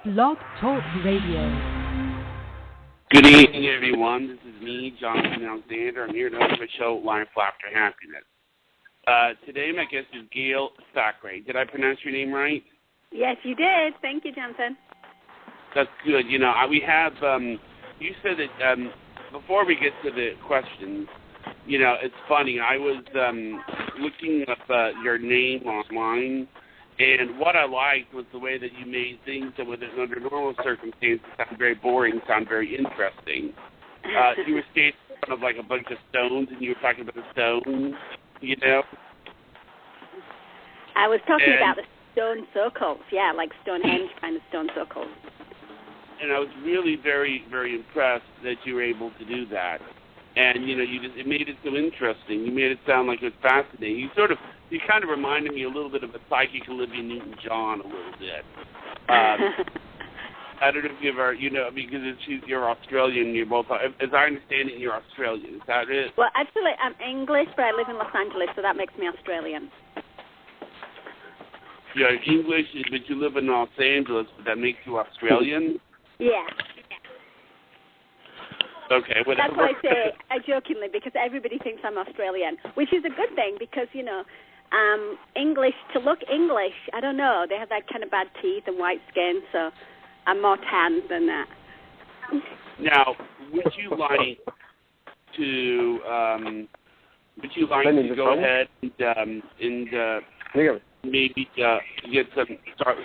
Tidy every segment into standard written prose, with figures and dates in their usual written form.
Blog Talk Radio. Good evening, everyone. This is me, Jonathan Alexander. I'm here to host a show, Life After Happiness. Today, my guest is Gail, thackray. Did I pronounce your name right? Yes, you did. Thank you, Jonathan. That's good. You know, we have, you said that, before we get to the questions, you know, it's funny. I was looking up your name online, and what I liked was the way that you made things that would, under normal circumstances, sound very boring, sound very interesting. You were standing in front of like a bunch of stones, and you were talking about the stones, you know? I was talking about the stone circles, yeah, like Stonehenge kind of stone circles. And I was really very, very impressed that you were able to do that. And, you know, it made it so interesting. You made it sound like it was fascinating. You kind of reminded me a little bit of a psychic Olivia Newton-John a little bit. I don't know if you've ever, you know, because you're Australian, you're both, as I understand it, you're Australian. Is that it? Well, actually, I'm English, but I live in Los Angeles, so that makes me Australian. You're English, but you live in Los Angeles, but that makes you Australian? Yeah. Okay, whatever. That's what I say jokingly, because everybody thinks I'm Australian, which is a good thing because, you know, English, to look English, I don't know, they have that kind of bad teeth and white skin, so I'm more tan than that. Now, would you like to go ahead and maybe get start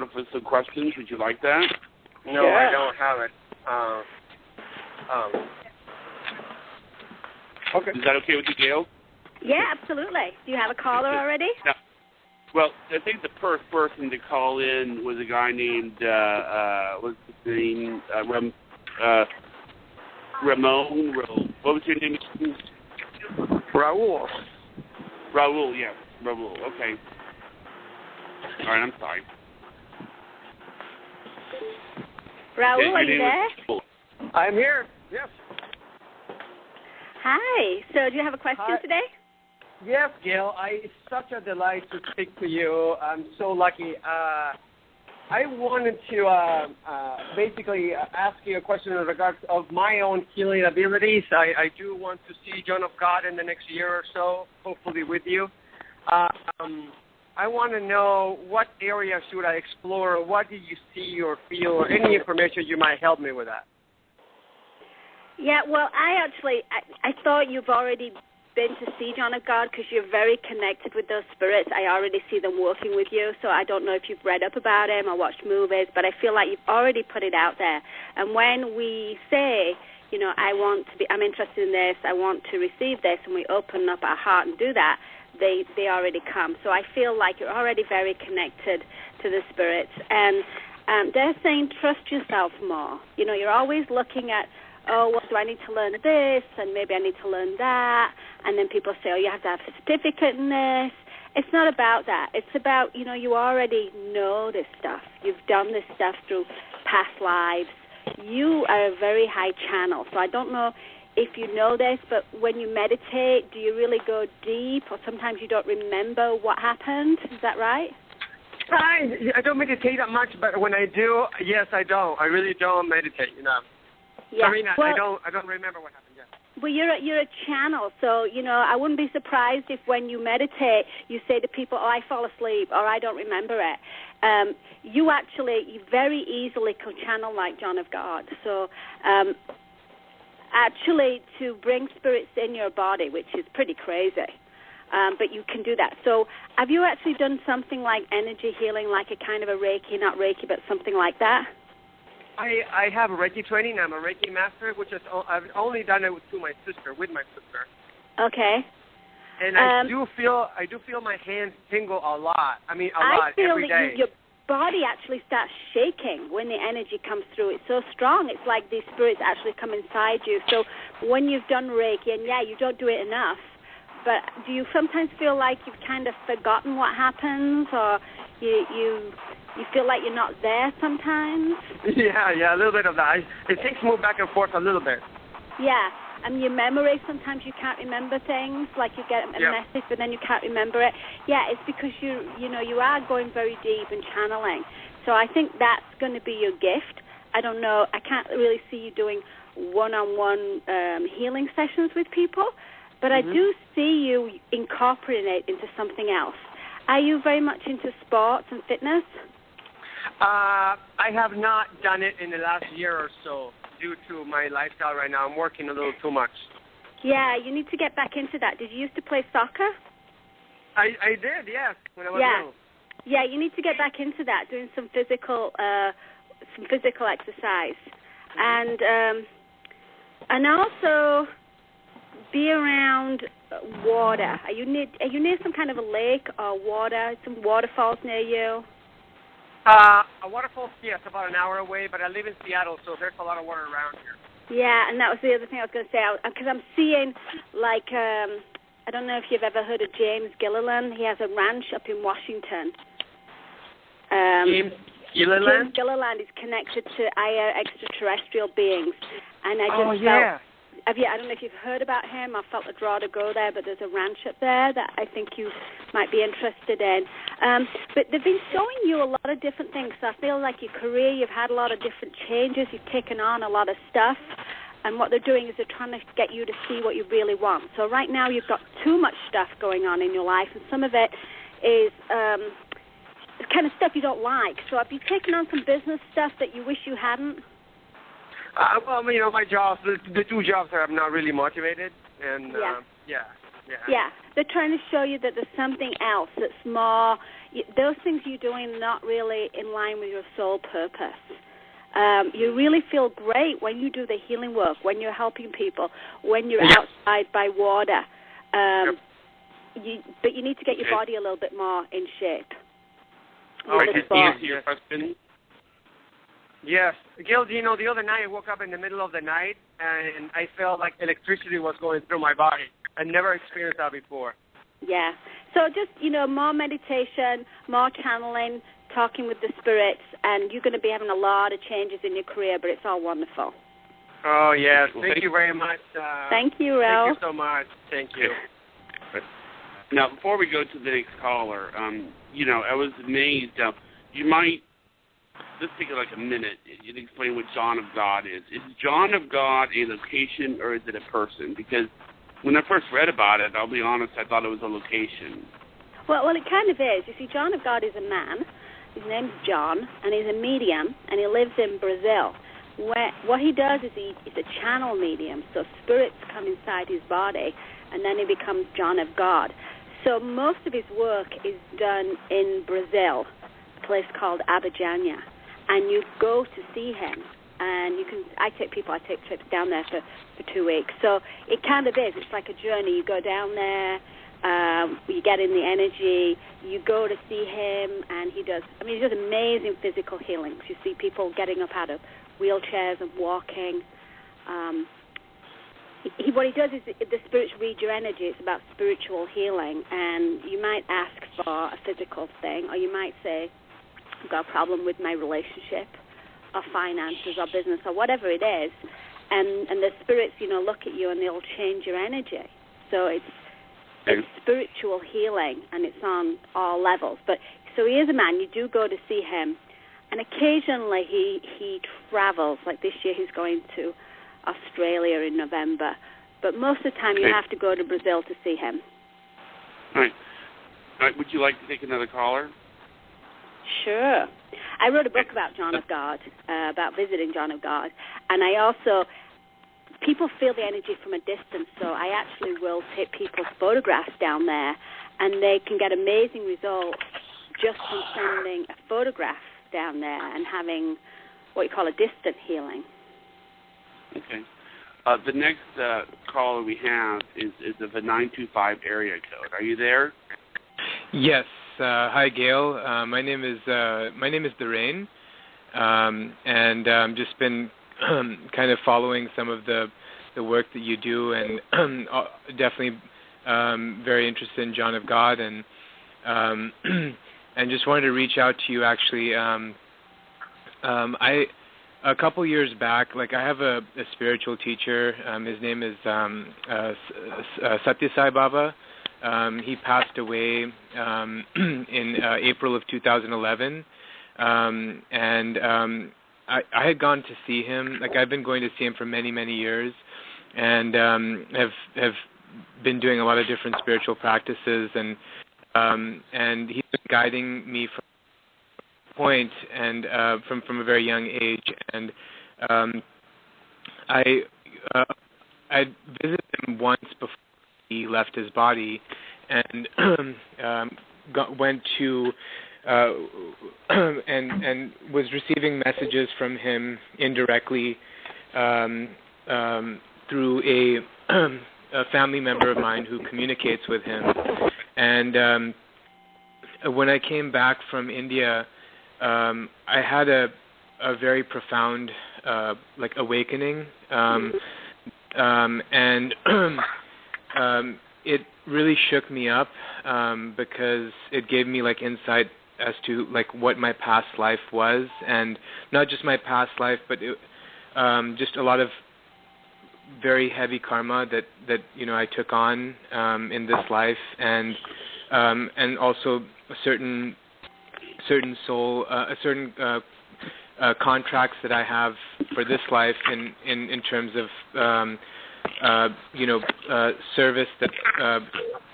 off with some questions? Would you like that? No, sure. I don't have it. Okay. Is that okay with you, Gail? Yeah, absolutely. Do you have a caller already? No. Well, I think the first person to call in was a guy named, what's his name? Ramon. What was your name? Raul. Raul, yes. Raul, okay. All right, I'm sorry. Raul, are you there? I'm here, yes. Hi. So do you have a question today? Yes, Gail. It's such a delight to speak to you. I'm so lucky. I wanted to basically ask you a question in regards of my own healing abilities. I do want to see John of God in the next year or so, hopefully with you. I want to know what area should I explore, what did you see or feel, or any information you might help me with that. Yeah, well, I thought you've already been to see John of God because you're very connected with those spirits. I already see them working with you, so I don't know if you've read up about him or watched movies, but I feel like you've already put it out there. And when we say, you know, I'm interested in this, I want to receive this, and we open up our heart and do that, they already come. So I feel like you're already very connected to the spirits. And they're saying trust yourself more. You know, you're always looking at, oh, well, do I need to learn this, and maybe I need to learn that, and then people say, oh, you have to have a certificate in this. It's not about that. It's about, you know, you already know this stuff. You've done this stuff through past lives. You are a very high channel, so I don't know if you know this, but when you meditate, do you really go deep, or sometimes you don't remember what happened? Is that right? I don't meditate that much, but when I do, yes, I don't. I really don't meditate, you know. Yeah. I mean, well, I don't remember what happened yet. Well, you're a channel, so, you know, I wouldn't be surprised if when you meditate, you say to people, oh, I fall asleep, or I don't remember it. You very easily can channel like John of God. So, actually, to bring spirits in your body, which is pretty crazy, but you can do that. So, have you actually done something like energy healing, like a kind of a Reiki, not Reiki, but something like that? I have a Reiki training. I'm a Reiki master, which is I've only done it with my sister. Okay. And I do feel my hands tingle a lot. I mean, a lot every day. Your body actually starts shaking when the energy comes through. It's so strong. It's like these spirits actually come inside you. So when you've done Reiki, and yeah, you don't do it enough, but do you sometimes feel like you've kind of forgotten what happens, or you feel like you're not there sometimes? Yeah, a little bit of that. Things move back and forth a little bit. Yeah, and your memory, sometimes you can't remember things, like you get a message, but then you can't remember it. Yeah, it's because you are going very deep and channeling. So I think that's going to be your gift. I don't know. I can't really see you doing one-on-one healing sessions with people, but I do see you incorporating it into something else. Are you very much into sports and fitness? I have not done it in the last year or so due to my lifestyle right now. I'm working a little too much. Yeah, you need to get back into that. Did you used to play soccer? I did, yes, when I was young. Yeah, you need to get back into that, doing some physical exercise, and also be around water. Are you near some kind of a lake or water? Some waterfalls near you? A waterfall, yes, about an hour away, but I live in Seattle, so there's a lot of water around here. Yeah, and that was the other thing I was going to say, because I'm seeing, like, I don't know if you've ever heard of James Gilliland. He has a ranch up in Washington. James Gilliland? James Gilliland is connected to higher extraterrestrial beings, and I just felt... I don't know if you've heard about him. I felt a draw to go there, but there's a ranch up there that I think you might be interested in. But they've been showing you a lot of different things. So I feel like your career, you've had a lot of different changes. You've taken on a lot of stuff. And what they're doing is they're trying to get you to see what you really want. So right now you've got too much stuff going on in your life, and some of it is the kind of stuff you don't like. So have you taken on some business stuff that you wish you hadn't? Well, my jobs, the two jobs are I'm not really motivated, and Yeah, they're trying to show you that there's something else that's more, those things you're doing not really in line with your soul purpose. You really feel great when you do the healing work, when you're helping people, when you're outside by water. But you need to get your body a little bit more in shape. To answer your question. Yes. Gail, the other night I woke up in the middle of the night and I felt like electricity was going through my body. I never experienced that before. Yeah. So just, more meditation, more channeling, talking with the spirits, and you're going to be having a lot of changes in your career, but it's all wonderful. Oh, yes. Thank you very much. Thank you, Ro. Thank you so much. Thank you. Now, before we go to the next caller, I was amazed. You might... Let's take like a minute and explain what John of God is. Is John of God a location or is it a person? Because when I first read about it, I'll be honest, I thought it was a location. Well, it kind of is. You see, John of God is a man. His name's John, and he's a medium, and he lives in Brazil. What he does is he's a channel medium, so spirits come inside his body, and then he becomes John of God. So most of his work is done in Brazil, a place called Abidjania, and you go to see him, and I take trips down there for 2 weeks. So it kind of is. It's like a journey. You go down there, you get in the energy, you go to see him, and he does amazing physical healings. You see people getting up out of wheelchairs and walking. What he does is the spirits read your energy. It's about spiritual healing, and you might ask for a physical thing, or you might say, I've got a problem with my relationship or finances or business or whatever it is, and the spirits, look at you and they'll change your energy. So it's spiritual healing, and it's on all levels. But so he is a man. You do go to see him, and occasionally he travels. Like this year he's going to Australia in November. But most of the time you have to go to Brazil to see him. All right. Would you like to take another caller? Sure. I wrote a book about John of God, about visiting John of God, and I also, people feel the energy from a distance, so I actually will take people's photographs down there, and they can get amazing results just from sending a photograph down there and having what you call a distant healing. Okay. The next caller we have is of a 925 area code. Are you there? Yes. Hi, Gail. My name is Dhow, and just been kind of following some of the work that you do, and definitely very interested in John of God, and just wanted to reach out to you. Actually, a couple years back, I have a spiritual teacher. His name is Satya Sai Baba. He passed away in April of 2011. I had gone to see him. Like, I've been going to see him for many, many years, and have been doing a lot of different spiritual practices, and he's been guiding me from a point, and from a very young age. And I visited him once before he left his body, and went to and was receiving messages from him indirectly through a family member of mine who communicates with him. And when I came back from India, I had a very profound awakening, and it really shook me up, because it gave me insight as to what my past life was, and not just my past life, but just a lot of very heavy karma that I took on in this life, and also a certain soul, contracts that I have for this life in terms of service that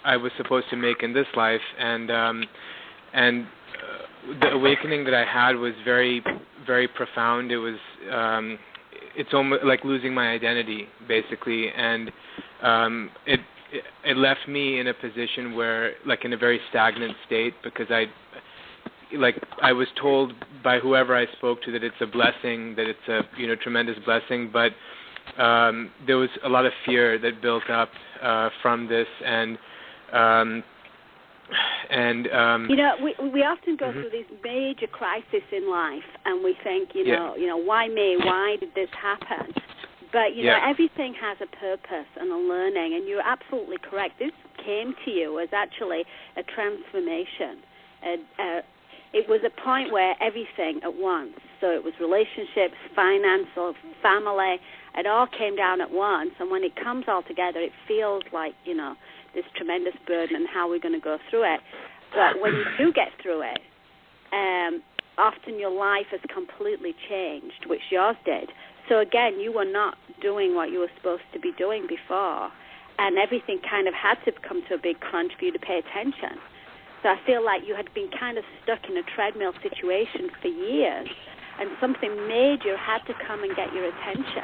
I was supposed to make in this life, and the awakening that I had was very, very profound. It was it's almost like losing my identity, basically, and it left me in a position where, in a very stagnant state, because I was told by whoever I spoke to that it's a blessing, that it's a tremendous blessing, but there was a lot of fear that built up from this, and we often go through these major crises in life, and we think, why me? Why did this happen? But everything has a purpose and a learning, and you're absolutely correct. This came to you as actually a transformation. It was a point where everything at once, so it was relationships, finance, or family, it all came down at once, and when it comes all together, it feels like, this tremendous burden and how we're going to go through it. But when you do get through it, often your life has completely changed, which yours did. So again, you were not doing what you were supposed to be doing before, and everything kind of had to come to a big crunch for you to pay attention. So I feel like you had been kind of stuck in a treadmill situation for years, and something major had to come and get your attention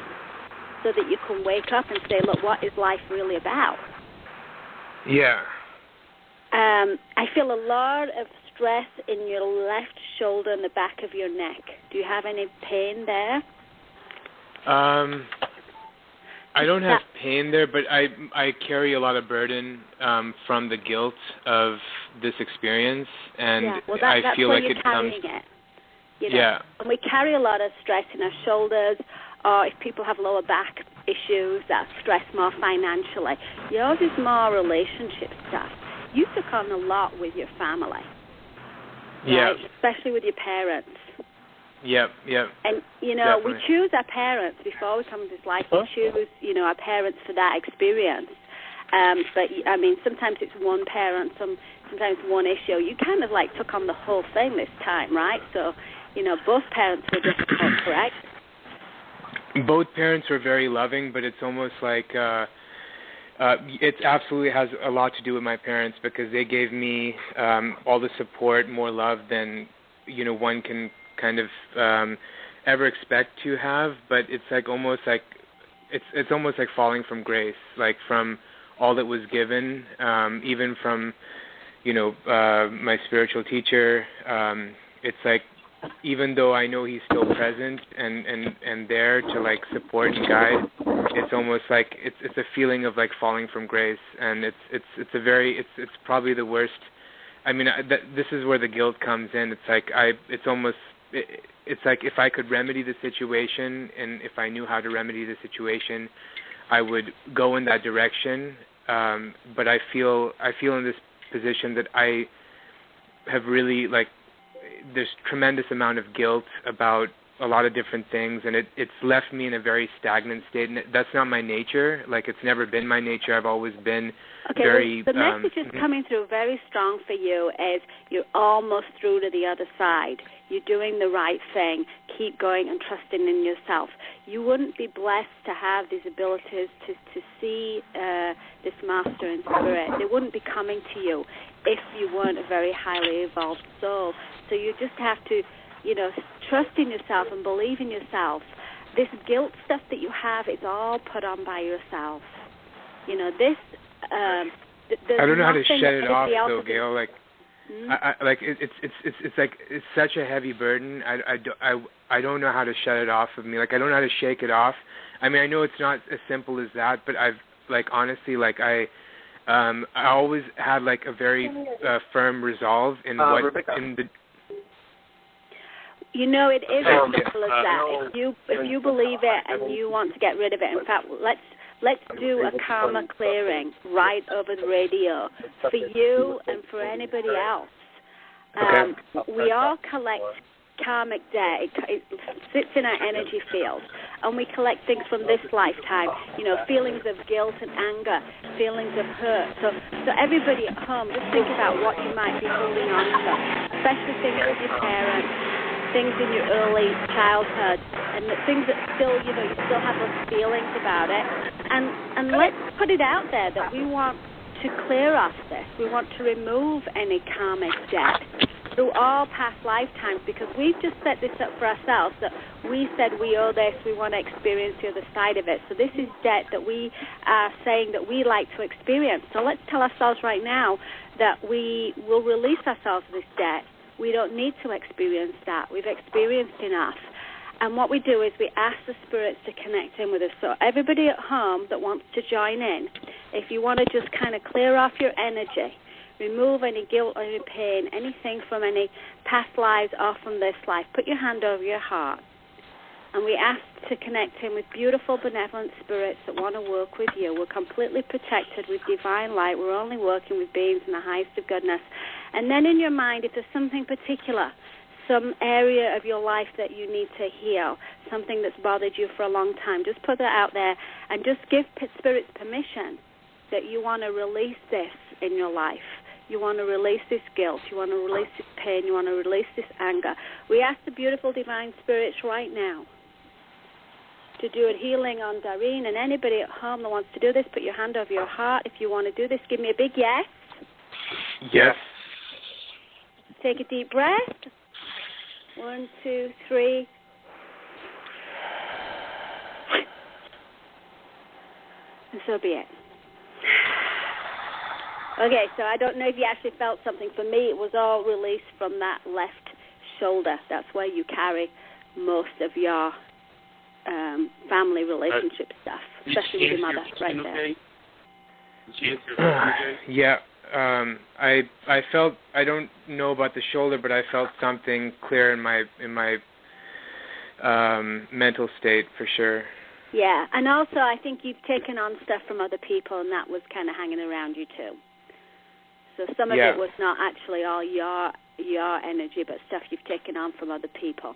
so that you can wake up and say, look, what is life really about? Yeah. I feel a lot of stress in your left shoulder and the back of your neck. Do you have any pain there? I don't have pain there, but I carry a lot of burden from the guilt of this experience, and I feel like it comes. Yeah. And we carry a lot of stress in our shoulders, or if people have lower back issues, that stress more financially. Yours is more relationship stuff. You took on a lot with your family. Yeah. Right? Especially with your parents. Yep. And, Definitely. we choose our parents before we come to this life. We choose, our parents for that experience. But, sometimes it's one parent, sometimes one issue. You kind of, took on the whole thing this time, right? So, both parents were difficult, correct? Both parents were very loving, but it's almost like it absolutely has a lot to do with my parents, because they gave me all the support, more love than, one can kind of ever expect to have. But it's almost like it's almost like falling from grace, from all that was given, even from my spiritual teacher. It's like, even though I know he's still present and there to support and guide, it's almost like it's a feeling of falling from grace, and it's probably the worst. This is where the guilt comes in. It's like if I could remedy the situation, and if I knew how to remedy the situation, I would go in that direction. But I feel in this position that I have really there's tremendous amount of guilt about a lot of different things, and it's left me in a very stagnant state, and that's not my nature. It's never been my nature. I've always been very... Well, the message is coming through very strong for you is you're almost through to the other side. You're doing the right thing. Keep going and trusting in yourself. You wouldn't be blessed to have these abilities to see this master in spirit. They wouldn't be coming to you if you weren't a very highly evolved soul. So you just have to, trust in yourself and believe in yourself. This guilt stuff that you have is all put on by yourself. This. I don't know how to shut it off, though, Gail. Like, it's such a heavy burden. I don't know how to shut it off of me. Like, I don't know how to shake it off. I mean, I know it's not as simple as that, but I've honestly, I always had a very firm resolve in what Rebecca. in the. It is as simple as that. If you believe it and you want to get rid of it, in fact, let's do a karma clearing right over the radio for you and for anybody else. We all collect karmic debt. It sits in our energy field, and we collect things from this lifetime. Feelings of guilt and anger, feelings of hurt. So everybody at home, just think about what you might be holding on to, especially things with your parents, things in your early childhood, and the things that still, you still have those feelings about it. And let's put it out there that we want to clear off this. We want to remove any karmic debt through all past lifetimes, because we've just set this up for ourselves, that we said we owe this, we want to experience the other side of it. So this is debt that we are saying that we like to experience. So let's tell ourselves right now that we will release ourselves of this debt. We don't need to experience that. We've experienced enough. And what we do is we ask the spirits to connect in with us. So everybody at home that wants to join in, if you want to just kind of clear off your energy, remove any guilt or any pain, anything from any past lives or from this life, put your hand over your heart. And we ask to connect in with beautiful, benevolent spirits that want to work with you. We're completely protected with divine light. We're only working with beings in the highest of goodness. And then in your mind, if there's something particular, some area of your life that you need to heal, something that's bothered you for a long time, just put that out there and just give spirits permission that you want to release this in your life. You want to release this guilt. You want to release this pain. You want to release this anger. We ask the beautiful divine spirits right now to do a healing on Doreen, and anybody at home that wants to do this, put your hand over your heart. If you want to do this, give me a big yes. Yes. Take a deep breath. 1, 2, 3. And so be it. Okay, so I don't know if you actually felt something. For me, it was all released from that left shoulder. That's where you carry most of your family relationship stuff, especially with your mother, right there. Yeah, I felt, I don't know about the shoulder, but I felt something clear in my mental state for sure. Yeah, and also I think you've taken on stuff from other people, and that was kind of hanging around you too. So some of it was not actually all your energy, but stuff you've taken on from other people.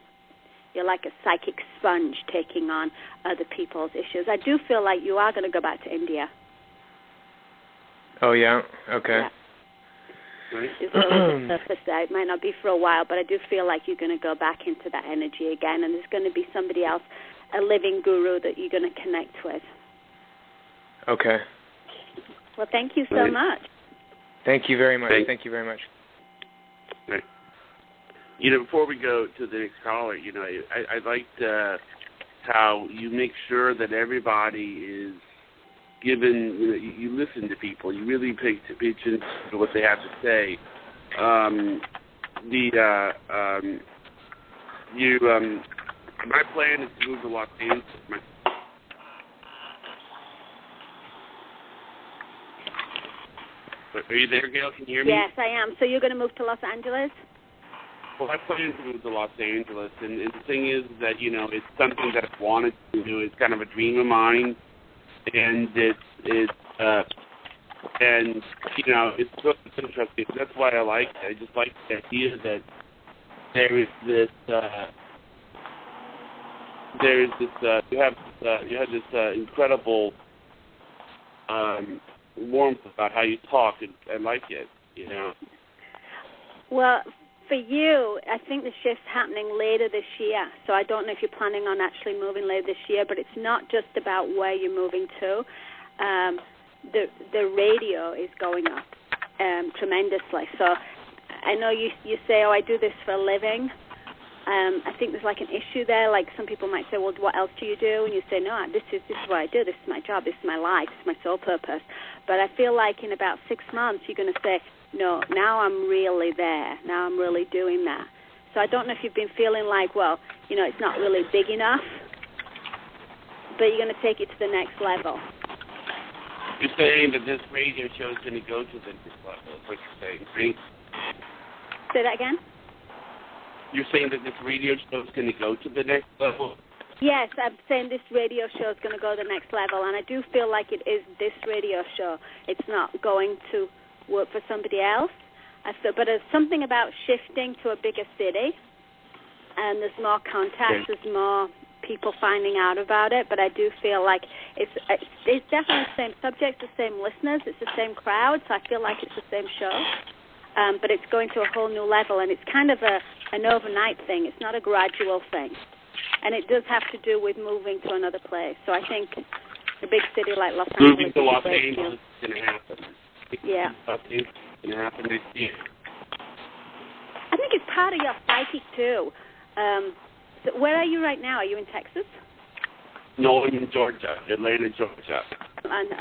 You're like a psychic sponge taking on other people's issues. I do feel like you are going to go back to India. Oh, yeah? Okay. Yeah. Just on the surface there. It might not be for a while, but I do feel like you're going to go back into that energy again, and there's going to be somebody else, a living guru that you're going to connect with. Okay. Well, thank you so much. Thank you very much. Thank you very much. Before we go to the next caller, I liked how you make sure that everybody is given, you listen to people. You really pay attention to what they have to say. My plan is to move to Los Angeles. Are you there, Gail? Can you hear me? Yes, I am. So you're going to move to Los Angeles? Well, I plan to move to Los Angeles, and the thing is that, it's something that I've wanted to do. It's kind of a dream of mine, and it's so interesting. That's why I like it. I just like the idea that there is this, you have this incredible warmth about how you talk, and I like it, Well, for you, I think the shift's happening later this year. So I don't know if you're planning on actually moving later this year, but it's not just about where you're moving to. The radio is going up tremendously. So I know you say, oh, I do this for a living. I think there's like an issue there. Like some people might say, well, what else do you do? And you say, no, this is what I do. This is my job. This is my life. This is my sole purpose. But I feel like in about 6 months, you're going to say, no, now I'm really there. Now I'm really doing that. So I don't know if you've been feeling like, well, it's not really big enough, but you're going to take it to the next level. You're saying that this radio show is going to go to the next level. That's what you're saying, right? Say that again? You're saying that this radio show is going to go to the next level? Yes, I'm saying this radio show is going to go to the next level, and I do feel like it is this radio show. It's not going to work for somebody else. But there's something about shifting to a bigger city, and there's more contacts, there's more people finding out about it, but I do feel like it's definitely the same subject, the same listeners, it's the same crowd, so I feel like it's the same show. But it's going to a whole new level, and it's kind of an overnight thing. It's not a gradual thing. And it does have to do with moving to another place. So I think a big city like Los Angeles... Moving to Los Angeles is going to happen. Yeah. It's going to happen this year. I think it's part of your psyche, too. So where are you right now? Are you in Texas? No, I'm in Georgia, Atlanta, Georgia.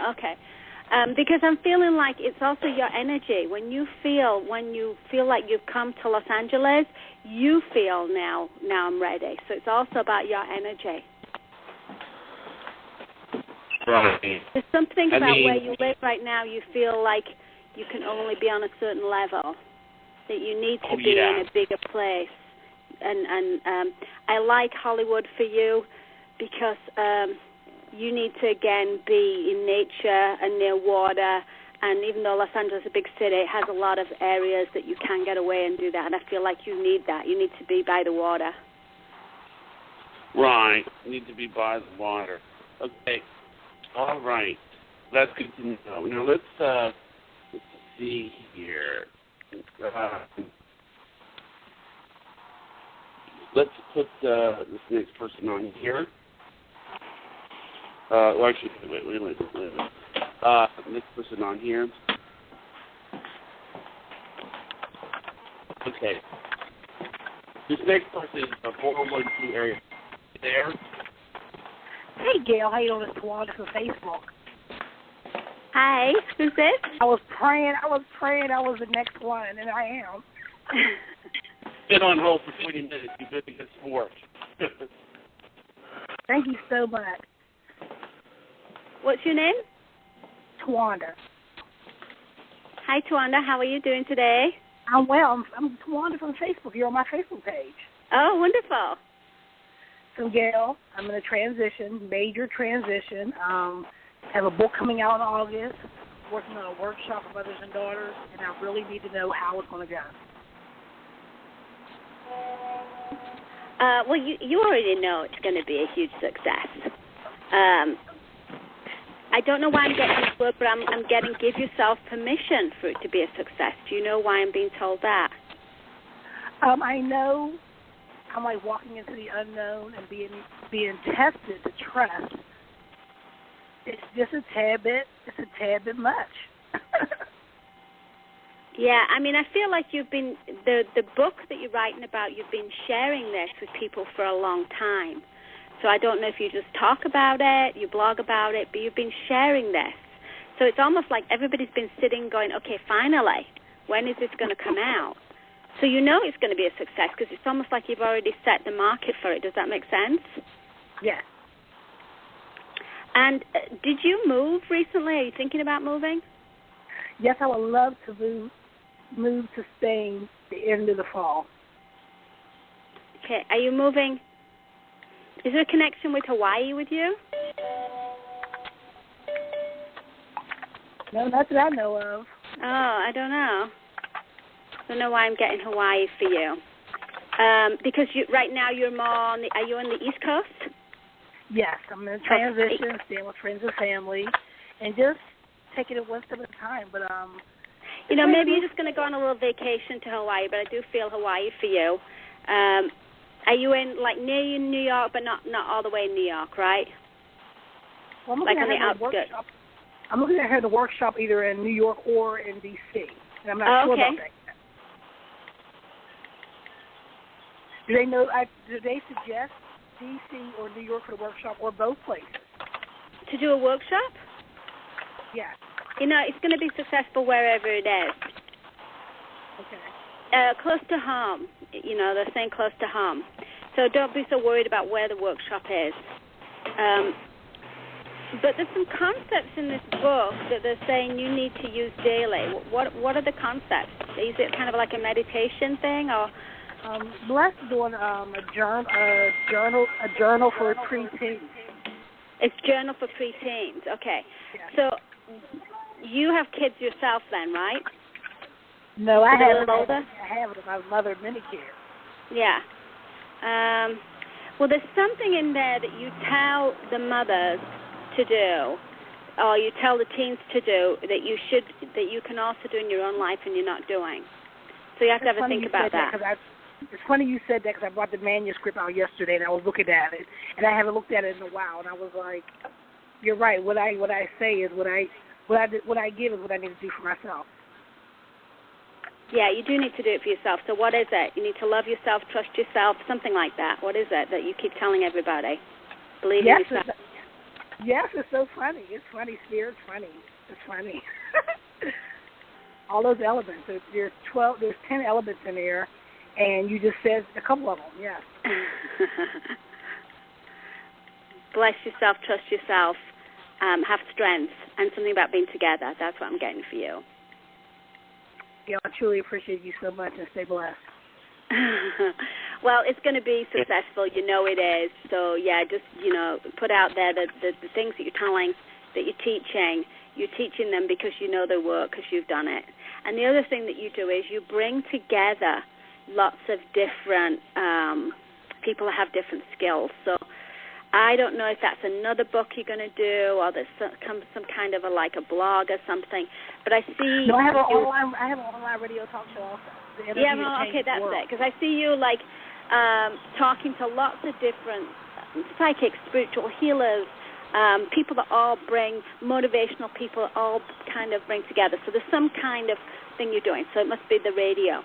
Okay. Because I'm feeling like it's also your energy. When you feel like you've come to Los Angeles, you feel now I'm ready. So it's also about your energy. Right. There's something about where you live right now. You feel like you can only be on a certain level, that you need to be in a bigger place. And I like Hollywood for you because you need to, again, be in nature and near water. And even though Los Angeles is a big city, it has a lot of areas that you can get away and do that. And I feel like you need that. You need to be by the water. Right. You need to be by the water. Okay. All right. That's good to know. Now, let's see here. Let's put this next person on here. Well, actually, wait. Next person on here. Okay. This next person is a 412 area. There. Hey, Gail. How you doing? It's Tawanda from Facebook. Hi. Who's this? I was praying I was the next one, and I am. Been on hold for 20 minutes. You've been a good sport. Thank you so much. What's your name? Tawanda. Hi, Tawanda. How are you doing today? I'm well. I'm Tawanda from Facebook. You're on my Facebook page. Oh, wonderful. So, Gail, I'm in a major transition. Have a book coming out in August, working on a workshop for mothers and daughters, and I really need to know how it's going to go. Well, you already know it's going to be a huge success. I don't know why I'm getting this word, but I'm getting give yourself permission for it to be a success. Do you know why I'm being told that? I know I'm like walking into the unknown and being tested to trust. It's just a tad bit much. Yeah, I mean, I feel like you've been, the book that you're writing about, you've been sharing this with people for a long time. So I don't know if you just talk about it, you blog about it, but you've been sharing this. So it's almost like everybody's been sitting going, okay, finally, when is this going to come out? So you know it's going to be a success because it's almost like you've already set the market for it. Does that make sense? Yes. And did you move recently? Are you thinking about moving? Yes, I would love to move to Spain the end of the fall. Okay. Are you moving? Is there a connection with Hawaii with you? No, not that I know of. Oh, I don't know. I don't know why I'm getting Hawaii for you. Because right now you're more on are you on the East Coast? Yes, I'm in a transition, staying with friends and family, and just taking it one step at a time. But You know, maybe you're just going to go on a little vacation to Hawaii, but I do feel Hawaii for you. Are you in, like, near New York, but not all the way in New York, right? Well, I'm like on the outskirts. I'm looking at her the workshop either in New York or in D.C., and I'm not sure about that. Do they know? Do they suggest D.C. or New York for the workshop, or both places? To do a workshop? Yes. You know, it's going to be successful wherever it is. Okay. Close to home. You know, they're saying close to home. So don't be so worried about where the workshop is. But there's some concepts in this book that they're saying you need to use daily. What are the concepts? Is it kind of like a meditation thing, or? Bless is doing a journal for preteens. It's journal for preteens. Okay. Yes. So you have kids yourself, then, right? No, I have my mother Medicare. Yeah. Well, there's something in there that you tell the mothers to do, or you tell the teens to do that you can also do in your own life and you're not doing. So you have to have a think about that. It's funny you said that because I brought the manuscript out yesterday and I was looking at it and I haven't looked at it in a while and I was like, you're right. What I say is what I give is what I need to do for myself. Yeah, you do need to do it for yourself. So what is it? You need to love yourself, trust yourself, something like that. What is it that you keep telling everybody? Believe in yourself. Yes, it's so funny. It's funny, Spirit. It's funny. It's funny. All those elements. There's 10 elements in there, and you just said a couple of them. Yes. Bless yourself, trust yourself, have strength, and something about being together. That's what I'm getting for you. Yeah, I truly appreciate you so much, and stay blessed. Well, it's going to be successful. You know it is. So, yeah, just, put out there the things that you're telling, that you're teaching them because you know their work, because you've done it. And the other thing that you do is you bring together lots of different people that have different skills. So I don't know if that's another book you're going to do, or there's some kind of a blog or something. But I see. No, I have an online radio talk show also. Yeah, well, okay, that's it. Because I see you talking to lots of different psychics, spiritual healers, people that all bring motivational people, all kind of bring together. So there's some kind of thing you're doing. So it must be the radio,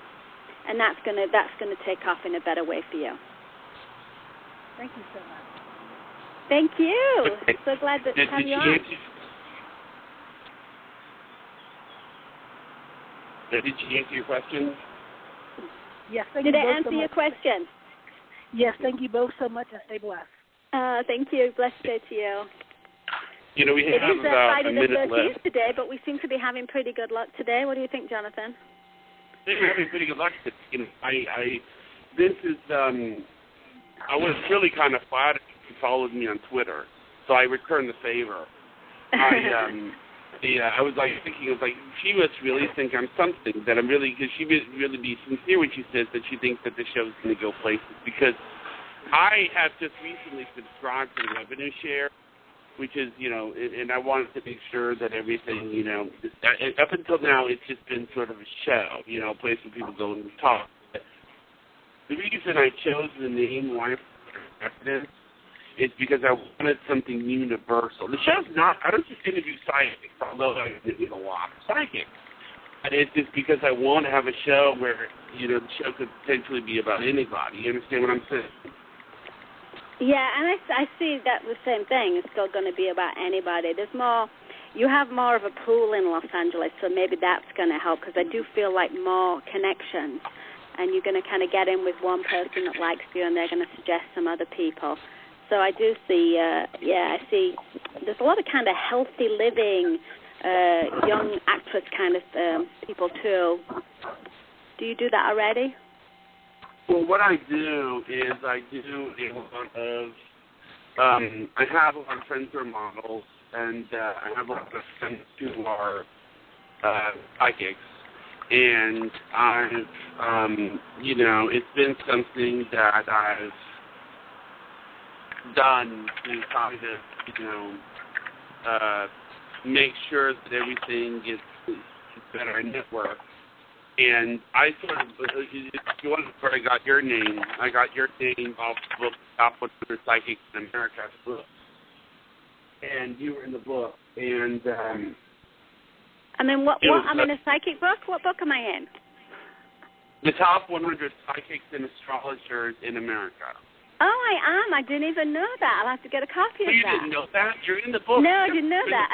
and that's gonna take off in a better way for you. Thank you so much. Thank you. So glad that you on. Did she answer your question? Yes, thank Did you I both answer so your much. question? Yes, thank you both so much, and stay blessed. Thank you. Blessed day to you. We have it is about Friday a the minute 13th left. today, but we seem to be having pretty good luck today. What do you think, Jonathan? I think we're having pretty good luck. I was really kind of flattered if you followed me on Twitter, so I returned the favor. I was thinking she must really think I'm something, that I'm really, because she would really be sincere when she says that she thinks that the show's going to go places, because I have just recently subscribed to the revenue share, which is, and I wanted to make sure that everything, up until now it's just been sort of a show, a place where people go and talk. But the reason I chose the name Life Evidence is because I wanted something universal. The show's not, I don't just interview psychics, although I interview a lot of psychics. And it's just because I want to have a show where, the show could potentially be about anybody. You understand what I'm saying? Yeah, and I see that the same thing. It's still going to be about anybody. You have more of a pool in Los Angeles, so maybe that's going to help, because I do feel like more connections, and you're going to kind of get in with one person that likes you, and they're going to suggest some other people. So I do see, I see there's a lot of kind of healthy living, young actress kind of people too. Do you do that already? Well, what I do is I have a lot of friends who are models, and I have a lot of friends who are psychics, and it's been something that I've done to kind of, make sure that everything gets that are network. And I sort of, if you want where I got your name off the book, Top 100 Psychics in America book. And you were in the book. And I'm in I'm in a psychic book? What book am I in? The Top 100 Psychics and Astrologers in America. Oh, I am. I didn't even know that. I'll have to get a copy of that. You didn't know that? You're in the book. No, I didn't know that.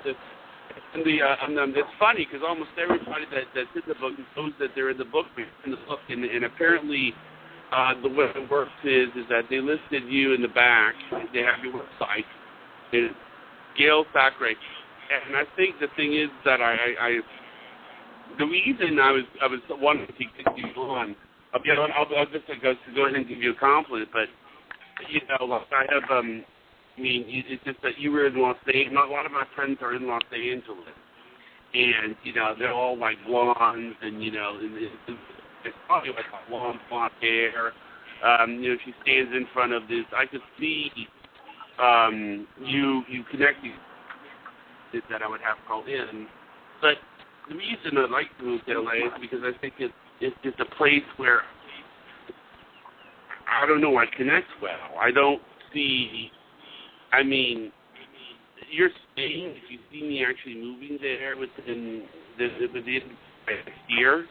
It's funny because almost everybody that's in the book knows that they're in the book. And apparently the way it works is that they listed you in the back. They have your website. It's Gail Thackray. And I think the thing is that the reason I was wanting to get you on, I'll just go ahead and give you a compliment, but like I have it's just that you were in Los Angeles. A lot of my friends are in Los Angeles, and they're all like blondes, and it's probably like a blonde hair. She stands in front of this. I could see you connecting that I would have called in, but the reason I like to move to LA is because I think it's just a place where I don't know, I connect well. I don't see. I mean, you're staying. If you see me actually moving there within next year.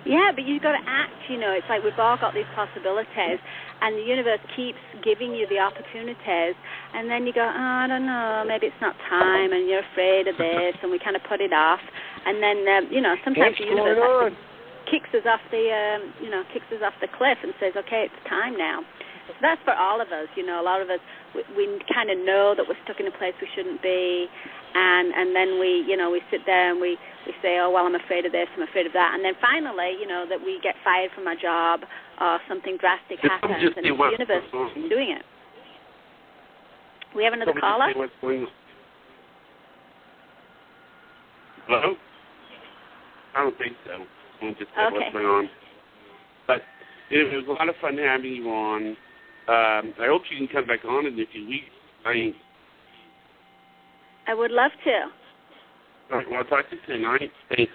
Yeah, but you've got to act. It's like we've all got these possibilities, and the universe keeps giving you the opportunities, and then you go, I don't know, maybe it's not time, and you're afraid of this, and we kind of put it off, and then sometimes the universe kicks us off the cliff and says, okay, it's time now. So that's for all of us. A lot of us we kind of know that we're stuck in a place we shouldn't be, and then we sit there and we say, oh well, I'm afraid of this, I'm afraid of that, and then finally that we get fired from our job or something drastic happens, and it's the universe doing it. We have another caller. Hello? I don't think so. We'll just say what's going on. But it was a lot of fun having you on. I hope you can come back on in a few weeks. I would love to. All right, well, I'll talk to you soon. All right, thanks.